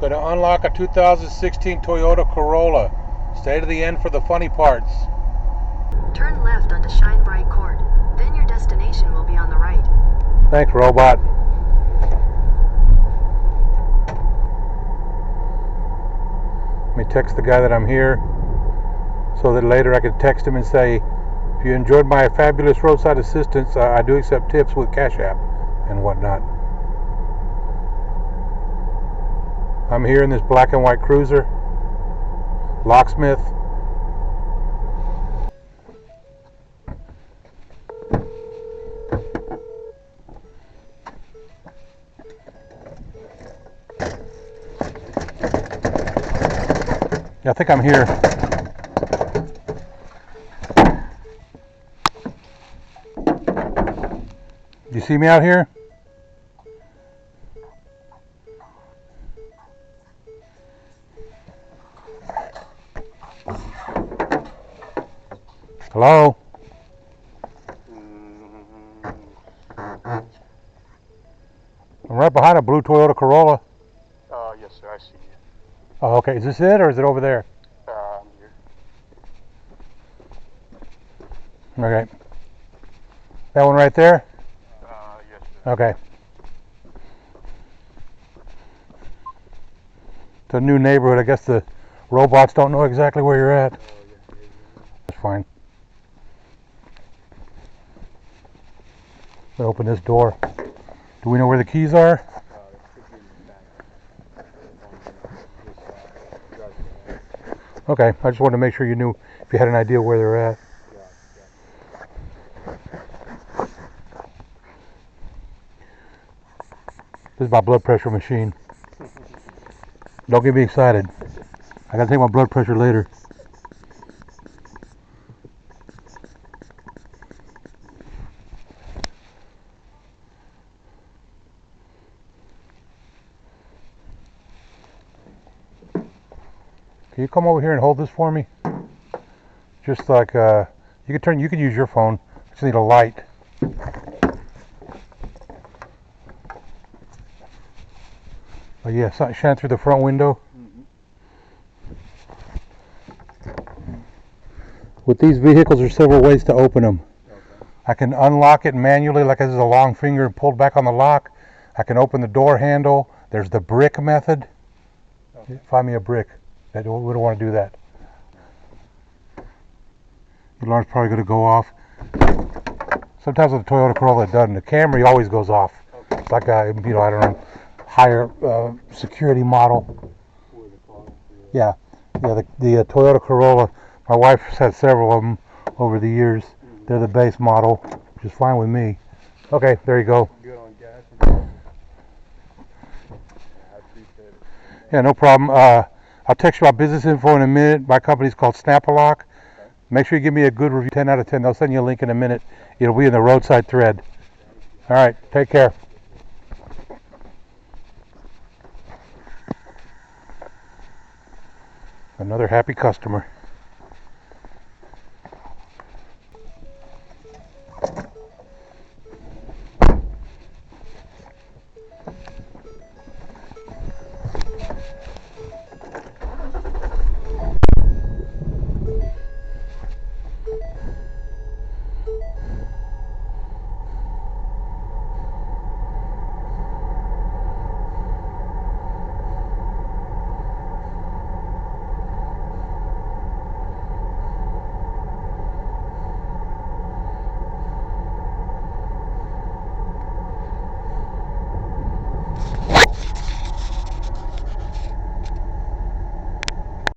Going to unlock a 2016 Toyota Corolla. Stay to the end for the funny parts. Turn left onto Shine Bright Court. Then your destination will be on the right. Thanks, robot. Let me text the guy that I'm here so that later I can text him and say, if you enjoyed my fabulous roadside assistance, I do accept tips with Cash App and whatnot. I'm here in this black and white cruiser, Locksmith. Yeah, I think I'm here. Do you see me out here? Hello? I'm right behind a blue Toyota Corolla. Yes, sir, I see you. Oh, okay. Is this it, or is it over there? I'm here. Okay. That one right there? Yes, sir. Okay. It's a new neighborhood. I guess the robots don't know exactly where you're at. That's fine. Let's open this door. Do we know where the keys are? Okay, I just wanted to make sure you knew if you had an idea where they're at. This is my blood pressure machine. Don't get me excited. I gotta take my blood pressure later. Can you come over here and hold this for me? Just like you can use your phone. I just need a light. Oh yeah, something shine through the front window. With these vehicles, there's several ways to open them. I can unlock it manually, like this is a long finger and pulled back on the lock. I can open the door handle. There's the brick method. Find me a brick. We don't want to do that. The alarm's probably going to go off. Sometimes with the Toyota Corolla it doesn't. The Camry always goes off. It's like a, I don't know, higher security model. Yeah, the Toyota Corolla. My wife has had several of them over the years. They're the base model, which is fine with me. Okay, there you go. Good on gas. I appreciate it. Yeah, no problem. I'll text you my business info in a minute. My company's called Snap-A-Lock. Make sure you give me a good review, 10 out of 10. They'll send you a link in a minute. It'll be in the roadside thread. All right, take care. Another happy customer.